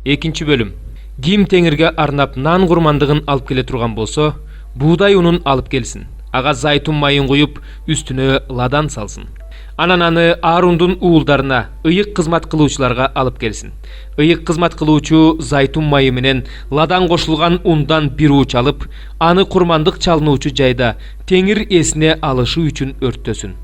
Экинчи бөлүм. Ким теңирге арнап нан курмандыгын алып келе турган болсо, буудай унун алып келсин. Ага зайтун майын куюп, үстүнө ладан салсын. Анан аны Аарундун уулдарына, ыйык кызмат кылуучуларга алып келсин. Ыйык кызмат кылуучу зайтун майы менен ладан кошулган ундан бир ууч алып, аны курмандык чалынуучу жайда теңир эсине алышы үчүн өрттөсүн.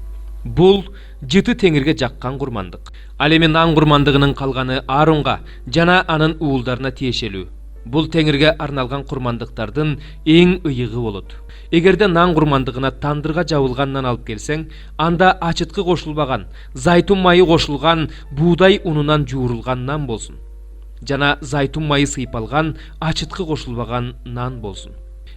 Бул жыты теңирге жаккан курмандык. Ал эми нан курмандыгынын калганы Аарунга жана анын уулдарына тиешелүү. Бул теңирге арналган курмандыктардын эң ыйыгы болот. Эгерде нан курмандыгына тандырга жабылган нан алып келсең, анда ачыткы кошулбаган, зайтун майы кошулган, буудай унунан жуурулган нан болсун. Жана зайтун майы сыйпалган, ачыткы кошулбаган нан болсун.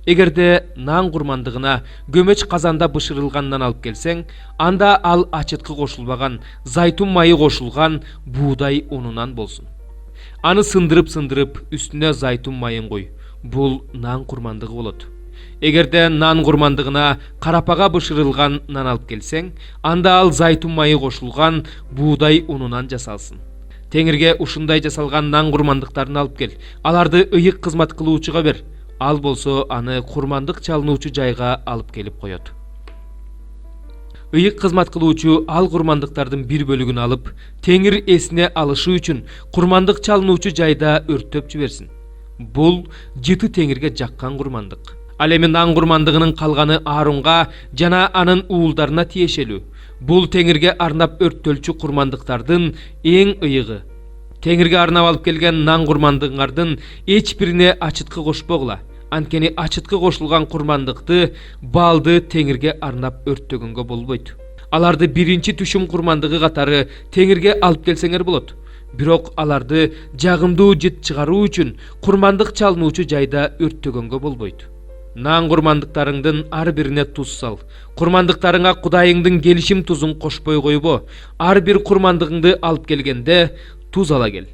Эгерде нан курмандыгына көмөч казанда бышырылган нан алып келсең, анда ал ачыткы кошулбаган, зайтун майы кошулган, буудай унунан болсун. Аны сындырып, үстүнө зайтун майын кой. Бул нан курмандыгы болот. Эгерде нан курмандыгына карапага бышырылган нан алып келсең, анда ал зайтун майы кошулган, буудай унунан жасалсын. Теңирге ушундай жасалган нан курмандыктарын алып кел. Аларды ыйык кызмат кылуучуга бер. Ал болсо аны курмандык чалынуучу жайга алып келип коет. Ыйык кызмат кылуучу ал курмандыктардын бир бөлүгүн алып, теңир эсине алышы үчүн курмандык чалынуучу жайда өрттөп жиберсин. Бул жыты теңирге жаккан курмандык. Ал эми нан курмандыгынын калганы Аарунга жана анын уулдарына тиешелүү. Бул теңирге арнап өрттөлчү курмандыктардын эң ыйыгы. Теңирге арнап алып келген нан курмандыгыңардын эч бирине ачыткы кошпогула. Анткени ачыткы кошулган курмандыкты балды теңирге арнап өрттөгөнгө болбойт. Аларды биринчи түшүм курмандыгы катары теңирге алып келсеңер болот. Бирок аларды жагымдуу жыт чыгаруу үчүн курмандык чалынуучу жайда өрттөгөнгө болбойт. Нан курмандыктарыңдын ар бирине туз сал. Курмандыктарыңа Кудайыңдын келишим тузун кошпой койбо. Ар бир курмандыгыңды алып келгенде туз ала кел.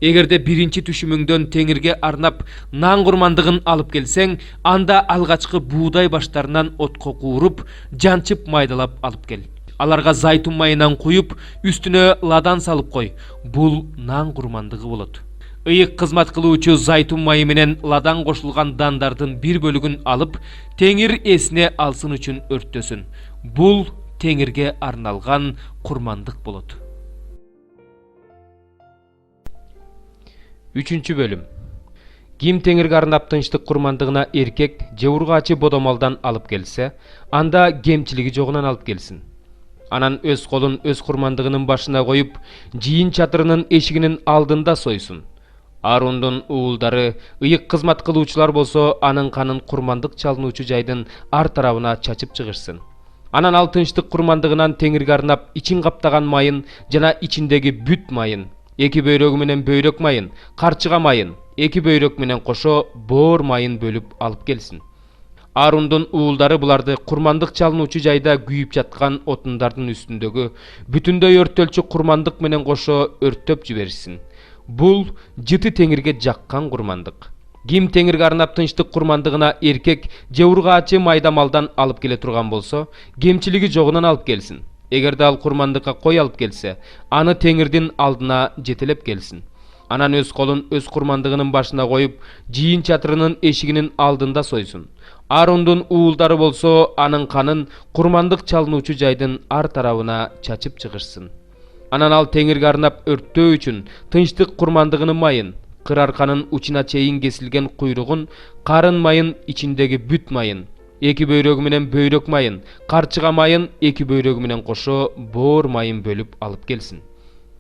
Эгерде биринчи түшүмүңдөн теңирге арнап нан курмандыгын алып келсең, анда алгачкы буудай баштарынан отко кууруп, жанчып майдалап алып кел. Аларга зайтун майынан куюп, үстүнө ладан салып кой. Бул нан курмандыгы болот. Ыйык кызмат кылуучу зайтун майы менен ладан кошулган дандардын бир бөлүгүн алып, теңир эсине алсын үчүн өрттөсүн. Бул теңирге арналган курмандык болот. Үчүнчү бөлүм. Ким теңирге арнап тынчтык курмандыгына эркек же ургаачы бодомалдан алып келсе, анда кемчилиги жогунан алып келсин. Анан өз колун өз курмандыгынын башына коюп, жыйын чатырынын эшигинин алдында сойсун. Аарундун уулдары, ыйык кызмат кылуучулар болсо, анын канын курмандык чалынуучу жайдын ар тарабына чачып чыгышсын. Анан ал тынчтык курмандыгынан теңирге арнап ичин каптаган майын жана ичиндеги бүт майын, эки бөйрөгү менен бөйрөк майын, карчыга майын, эки бөйрөк менен кошо боор майын бөлүп алып келсин. Аарундун уулдары буларды курмандык чалынуучу жайда күйүп жаткан отундардын үстүндөгү бүтүндөй өрттөлчү курмандык менен кошо өрттөп жиберсин. Бул жыты теңирге жаккан курмандык. Ким теңирге арнап тынчтык курмандыгына эркек же ургаачы майдамалдан алып келе турган болсо, кемчилиги жогунан алып келсин. Эгерде ал курмандыкка кой алып келсе, аны теңирдин алдына жетелеп келсин. Анан өз колун өз курмандыгынын башына коюп, жыйын чатырынын эшигинин алдында сойсун. Аарундун уулдары болсо, анын канын курмандык чалынуучу жайдын ар тарабына чачып чыгышсын. Анан ал теңирге арнап өрттөө үчүн тынчтык курмандыгынын майын, кыр арканын учуна чейин кесилген куйругун, карын майын, ичиндеги бүт майын, эки бөйрөгү менен бөйрөк майын, карчыга майын, эки бөйрөгү менен кошо боор майын бөлүп алып келсин.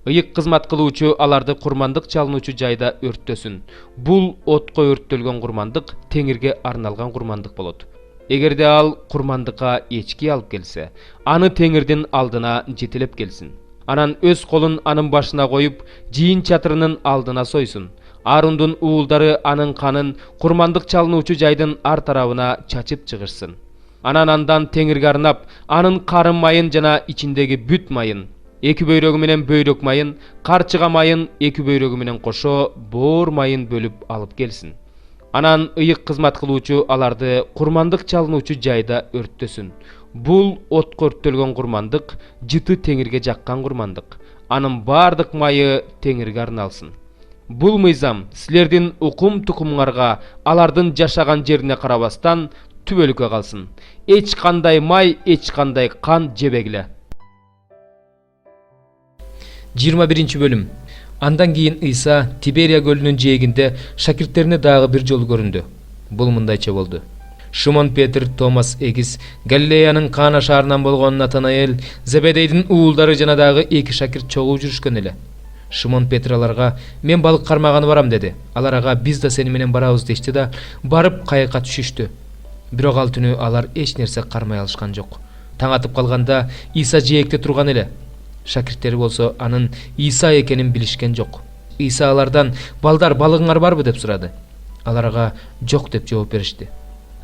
Ыйык кызмат кылуучу аларды курмандык чалынуучу жайда өрттөсүн. Бул отко өрттөлгөн курмандык теңирге арналган курмандык болот. Эгерде ал курмандыкка эчки алып келсе, аны теңирдин алдына жетелеп келсин. Анан өз колун анын башына коюп, жыйын чатырынын алдына сойсун. Аарундун уулдары анын канын курмандык чалынуучу жайдын ар тарабына чачып чыгышсын. Анан андан теңирге арнап, анын карын майын жана ичиндеги бүт майын, эки бөйрөгү менен бөйрөк майын, карчыга майын, эки бөйрөгү менен кошо боор майын бөлүп алып келсин. Анан ыйык кызмат кылуучу аларды курмандык чалынуучу жайда өрттөсүн. Бул отко өрттөлгөн курмандык жыты теңирге жаккан курмандык. Анын бардык майы теңирге арналсын. Бул мыйзам силердин укум тукумуңарга, алардын жашаган жерине карабастан түбөлүккө калсын. Эч кандай май, эч кандай кан жебегиле. 21 бөлүм. Андан кийин Иса Тиберия көлүнүн жээгинде шакирттерине дагы бир жолу көрүндү. Бул мындайча болду. Шимон Петр, Томас Эгис, Галилеянын Кана шаарынан болгон Натанаэль, Зебедейдин уулдары жана дагы 2 шакирт чогуу жүрүшкөн эле. Шимон Петр аларга: "Мен балык кармаганы барам" деди. Алар: "Ага, биз да сени менен барабыз" дешти да барып кайыкка түшүштү. Бирок ал түнү алар эч нерсе кармай алышкан жок. Таң атып калганда Иса жээкте турган эле. Шакирттери болсо анын Иса экенин билишкен жок. Иса алардан: "Балдар, балыгыңар барбы?" деп сурады. Алар ага жок деп жооп беришти.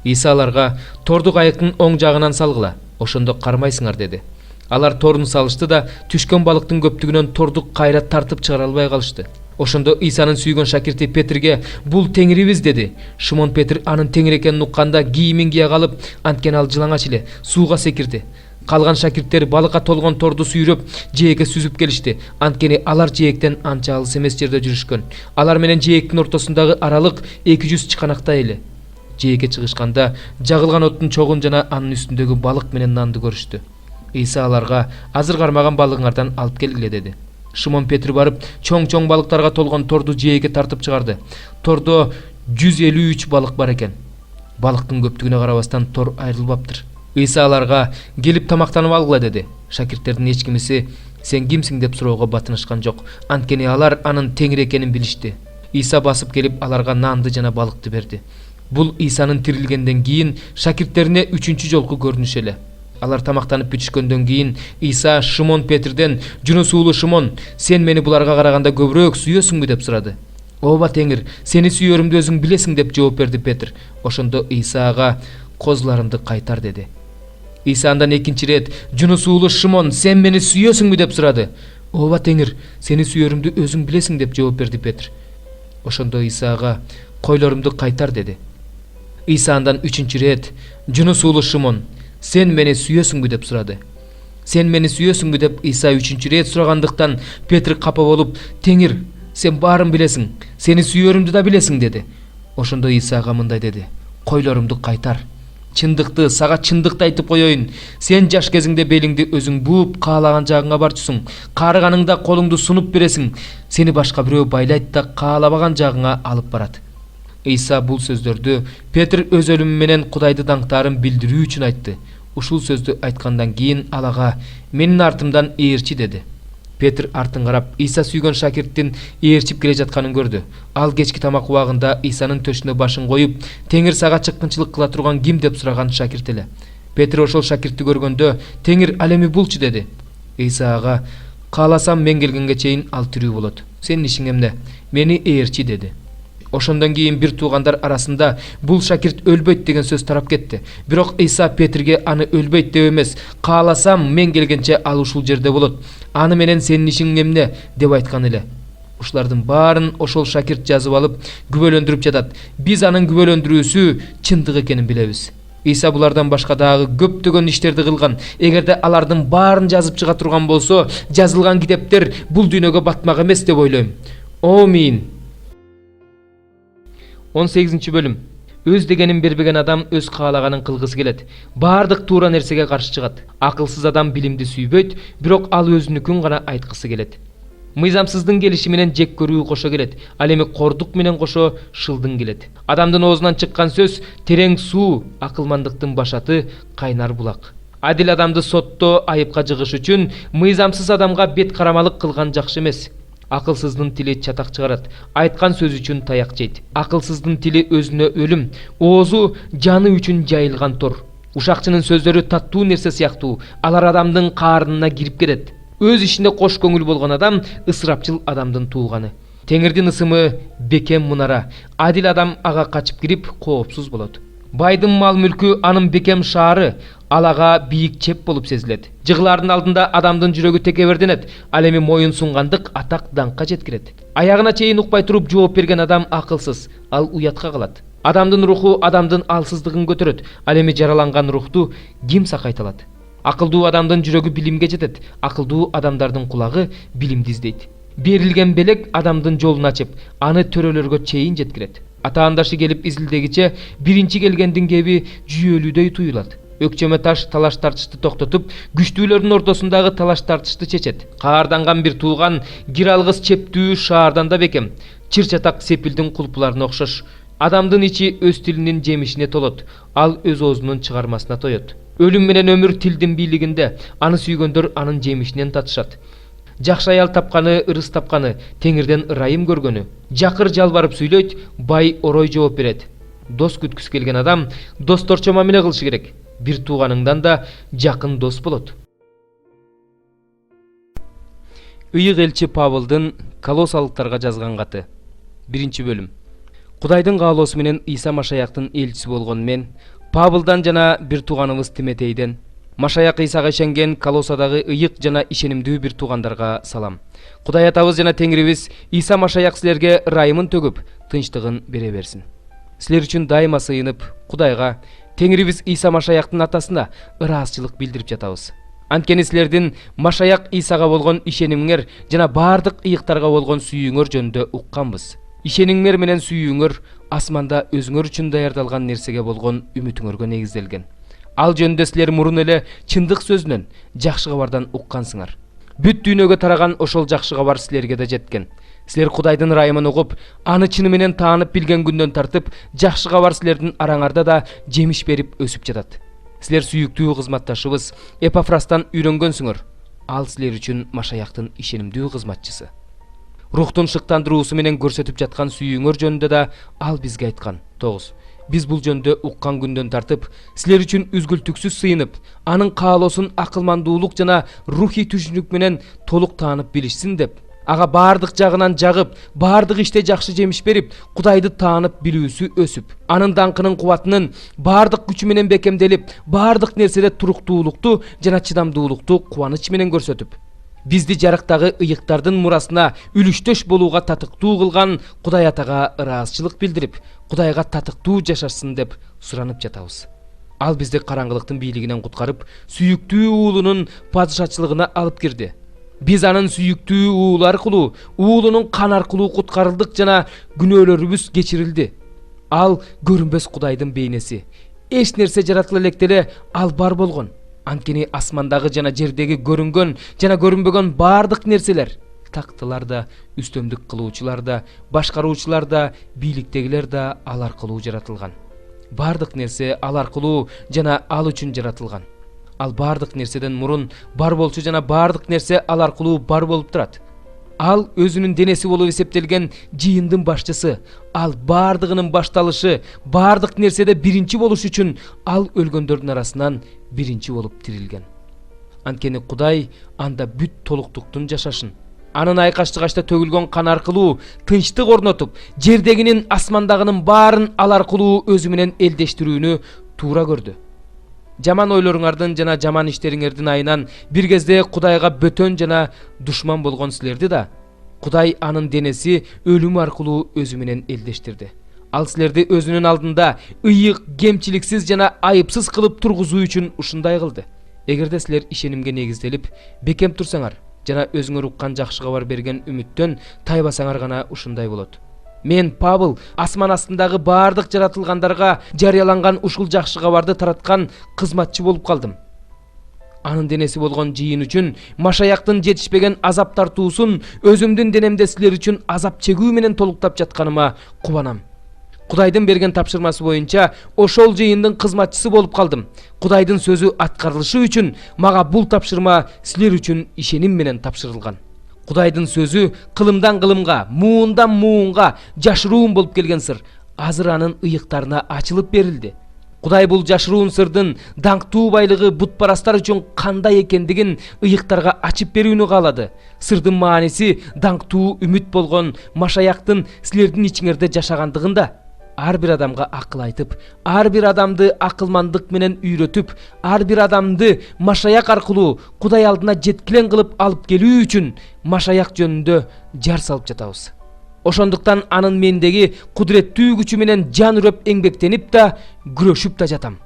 Иса аларга: "Торду кайыктын оң жагынан салгыла, ошондо кармайсыңар" деди. Алар торун салышты да түшкөн балыктын көптүгүнөн торду кайра тартып чыгара албай калышты. Ошондо Исанын сүйгөн шакирти Петрге: "Бул теңирибиз" деди. Шимон Петр анын теңир экенин укканда кийимин кие калып, анткени ал жылаңач эле, сууга секирди. Калган шакирттер балыкка толгон торду сүйрөп жээкке сүзүп келишти. Анткени алар жээктен анча алыс эмес жерде жүрүшкөн. Алар менен жээктин ортосундагы аралык 200 чыканактай эле. Жээкке чыгышканда жагылган оттун чогун жана анын үстүндөгү балык менен нанды көрүштү. Иса аларга: "Азыр кармаган балыгыңардан алып келгиле" деди. Шимон Петр барып чоң-чоң балыктарга толгон торду жээкке тартып чыгарды. Тордо 153 балык бар экен. Балыктын көптүгүнө карабастан тор айрылбаптыр. Иса аларга: "Келип тамактанып алгыла" деди. Шакирттердин эч кимиси "Сен кимсиң" деп суроого батынышкан жок. Анткени алар анын теңир экенин билишти. Иса басып келип аларга нанды жана балыкты берди. Бул Исанын тирилгенден кийин шакирттерине 3-чү жолку көрүнүш эле. Алар тамактанып бүтүшкөндөн кийин Иса Шимон Петрден: "Жунус уулу Шимон, сен мени буларга караганда көбүрөөк сүйөсүңбү" деп сурады. "Ооба теңир, сени сүйөрүмдү өзүң билесиң" деп жооп берди Петр. Ошондо Иса ага: "Козуларымды кайтар" деди. Иса андан 2-нчи рет: "Жунус уулу Шимон, сен мени сүйөсүңбү" деп сурады. "Ооба теңир, сени сүйөрүмдү өзүң билесиң" деп жооп берди Петр. Ошондо Иса ага: "Койлорумду кайтар" деди. Иса андан 3-нчи рет: "Жунус уулу Шимон, сен мени сүйөсүңбү" деп сурады. "Сен мени сүйөсүңбү" деп Иса 3-нчи рет сурагандыктан Петр капа болуп: "Теңир, сен баарын билесиң, сени сүйөрүмдү да билесиң" деди. Ошондо Иса ага мындай деди: "Койлорумду кайтар. Чындыкты, сага чындыкты айтып коеюн. Сен жаш кезиңде белиңди өзүң бууп, каалаган жагыңа барчусуң. Каарыганыңда колуңду сунуп бересиң. Сени башка бирөө байлайт да каалабаган жагыңа алып барат." Иса бул сөздөрдү Петр өз өлүмү менен Кудайды даңктаарын билдирүү үчүн айтты. Ушул сөздү айткандан кийин ал ага: "Менин артымдан ээрчи" деди. Петр артын карап Иса сүйгөн шакирттин ээрчип келе жатканын көрдү. Ал кечки тамак убагында Исанын төшүнө башын коюп: "Теңир сага чыккынчылык кыла турган ким?" деп сураган шакирт эле. Петр ошол шакиртти көргөндө: "Теңир, ал эми булчу" деди. Иса ага: "Кааласам мен келгенге чейин ал тирүү болот. Сенин ишиң эмне? Мени ээрчи" деди. Ошондон кийин бир туугандар арасында бул шакирт өлбөйт деген сөз тарап кетти. Бирок Иса Петрге аны өлбөйт деп эмес, "Кааласам мен келгенче ал ушул жерде болот. Аны менен сенин ишиң эмне?" деп айткан эле. Ушулардын баарын ошол шакирт жазып алып күбөлөндүрүп жатат. Биз анын күбөлөндүрүүсү чындык экенин билебиз. Иса булардан башка дагы көптөгөн иштерди кылган. Эгерде алардын баарын жазып чыга турган болсо, жазылган китептер бул дүйнөгө батмак эмес деп ойлойм. Амин. 18 бөлүм. Өз дегенин бербеген адам өз каалаганын кылгысы келет. Баардык туура нерсеге каршы чыгат. Акылсыз адам билимди сүйбөйт, бирок ал өзүнүкүн гана айткысы келет. Мыйзамсыздын келиши менен жек көрүү кошо келет. Ал эми кордук менен кошо шылдың келет. Адамдын оозунан чыккан сөз терең суу, акылмандыктын башаты кайнар булак. Адил адамды сотто айыпка жыгыш үчүн мыйзамсыз адамга бет карамалык кылган жакшы эмес. Акылсыздын тили чатак чыгарат, айткан сөз үчүн таяк жейт. Акылсыздын тили өзүнө өлүм, оозу жаны үчүн жайылган тор. Ушакчынын сөздөрү таттуу нерсе сыяктуу, алар адамдын карынына кирип кетет. Өз ишинде кош көңүл болгон адам ысырапчыл адамдын тууганы. Теңирдин ысымы бекем мунара, адил адам ага качып кирип коопсуз болот. Байдын мал мүлкү анын бекем шаары, ал ага бийик чеп болуп сезилет. Жыгылардын алдында адамдын жүрөгү текеберденет, ал эми моюн сунгандык атак даңкка жеткирет. Аягына чейин укпай туруп жооп берген адам акылсыз, ал уятка калат. Адамдын руху адамдын алсыздыгын көтөрөт, ал эми жараланган рухту ким сакайта алат? Акылдуу адамдын жүрөгү билимге жетет, акылдуу адамдардын кулагы билимди издейт. Берилген белек адамдын жолун ачып, аны төрөлөргө чейин жеткирет. Атаандашы келип изилдегиче биринчи келгендин кеби жүйөлүүдөй туюлат. Өкчөмө таш талаш тартышты токтотуп, күчтүүлөрдүн ортосундагы талаш тартышты чечет. Каарданган бир тууган кир алгыс чептүү шаардан да бекем. Чыр-чатак сепилдин кулпуларына окшош. Адамдын ичи өз тилинин жемишине толот, ал өз оозунун чыгармасына тоет. Өлүм менен өмүр тилдин бийлигинде, аны сүйгөндөр анын жемишинен татышат. Жакшы аял тапканы, ырыс тапканы, теңирден ырайым көргөнү. Жакыр жалбарып сүйлөйт, бай орой жооп берет. Дос күткүсү келген адам досторчо мамиле кылышы керек. Бир тууганыңдан да жакын дос болот. Ыйык элчи Павылдын колоссалыктарга жазган каты. 1-бөлүм. Кудайдын каалоосу менен Иса Машаяктын элчиси болгон мен Павылдан жана бир тууганыбыз Тиметейден Машаяк Исага ишенген Колоссадагы ыйык жана ишенимдүү бир туугандарга салам. Кудай атабыз жана Теңирибиз Иса Машаяк силерге ырайымын төгүп, тынчтыгын бере берсин. Силер үчүн дайыма сыйынып, Кудайга, Теңирибиз Иса Машаяктын атасына ыраазчылык билдирип жатабыз. Анткени силердин Машаяк Исага болгон ишенимиңер жана бардык ыйыктарга болгон сүйүүңөр жөнүндө укканбыз. Ишенимиңер менен сүйүүңөр асманда өзүңөр үчүн даярдалган нерсеге болгон үмүтүңөргө негизделген. Ал жөнүндө силер мурун эле чындык сөзүнөн, жакшы кабардан уккансыңар. Бүт дүйнөгө тараган ошол жакшы кабар силерге да жеткен. Силер Кудайдын ырайымын угуп, аны чыны менен таанып билген күндөн тартып, жакшы кабар силердин араңарда да жемиш берип өсүп жатат. Силер сүйүктүү кызматташыбыз Эпафрастан үйрөнгөнсүңөр. Ал силер үчүн Машаяктын ишенимдүү кызматчысы. Рухтун шыктандыруусу менен көрсөтүп жаткан сүйүүңөр жөнүндө да ал бизге айткан. 9. Биз бул жөндө уккан күндөн тартып, силер үчүн үзгүлтүксүз сыйынып, анын каалоосун акылмандуулук жана рухий түшүнүк менен толук таанып билишсин деп, ага бардык жагынан жагып, бардык иште жакшы жемиш берип, Кудайды таанып билүүсү өсүп, анын даңкынын кубатынын бардык күчү менен бекемделип, бардык нерседе туруктуулукту жана чыдамдуулукту кубаныч менен көрсөтүп, бизди жарыктагы ыйыктардын мурасына үлүштөш болууга татыктуу кылган Кудай атага ыраазчылык билдирип, Кудайга татыктуу жашашсын деп суранып жатабыз. Ал бизди караңгылыктын бийлигинен куткарып, сүйүктүү уулунун падышачылыгына алып кирди. Биз анын сүйүктүү уулу аркылуу, уулунун кан аркылуу куткарылдык жана күнөөлөрүбүз кечирилди. Ал көрүнбөс Кудайдын бейнеси. Эч нерсе жаратыла электеле ал бар болгон. Анткени асмандагы жана жердеги көрүнгөн жана көрүнбөгөн бардык нерселер, тактылар да, үстөмдүк кылуучулар да, башкаруучулар да, бийликтегилер да ал аркылуу жаратылган. Бардык нерсе ал аркылуу жана ал үчүн жаратылган. Ал бардык нерседен мурун бар болчу жана бардык нерсе ал аркылуу бар болуп турат. Ал өзүнүн денеси болуп эсептелген жыйындын башчысы. Ал бардыгынын башталышы, бардык нерседе биринчи болуш үчүн ал өлгөндөрдүн арасынан биринчи болуп тирилген. Анткени Кудай анда бүт толуктуктун жашашын, анын айкашты-качта төгүлгөн кан аркылуу тынчтык орнотуп, жердегинин асмандагынын баарын ал аркылуу өзү менен элдештирүүнү туура көрдү. Жаман ойлоруңардын жана жаман иштериңердин айынан бир кезде Кудайга бөтөн жана душман болгон силерди да Кудай анын денеси өлүм аркылуу өзү менен элдештирди. Ал силерди өзүнүн алдында ыйык, кемчиликсиз жана айыпсыз кылып тургузуу үчүн ушундай кылды. Эгерде силер ишенимге негизделип, бекем турсаңар жана өзүңөр уккан жакшы кабар берген үмүттөн тайбасаңар гана ушундай болот. Мен Павыл асман астындагы бардык жаратылгандарга жарыяланган ушул жакшы кабарды тараткан кызматчы болуп калдым. Анын денеси болгон жыйын үчүн Машаяктын жетишпеген азап тартуусун өзүмдүн денемде силер үчүн азап чегүү менен толуктап жатканыма кубанам. Кудайдын берген тапшырмасы боюнча ошол жыйындын кызматчысы болуп калдым. Кудайдын сөзү аткарылышы үчүн мага бул тапшырма силер үчүн ишеним менен тапшырылган. Кудайдын сөзү кылымдан кылымга, муундан муунга жашыруун болуп келген сыр азыр анын ыйыктарына ачылып берилди. Кудай бул жашыруун сырдын даңктуу байлыгы бутпарастар үчүн кандай экендигин ыйыктарга ачып берүүнү каалады. Сырдын мааниси даңктуу үмүт болгон Машаяктын силердин ичиңерде жашагандыгында. Ар бир адамга акыл айтып, ар бир адамды акылмандык менен үйрөтүп, ар бир адамды Машаяк аркылуу Кудай алдына жеткилен кылып алып келүү үчүн Машаяк жөнүндө жар салып жатабыз. Ошондуктан анын мендеги кудуреттүү күчү менен жан үрөп эмгектенип да, күрөшүп да жатам.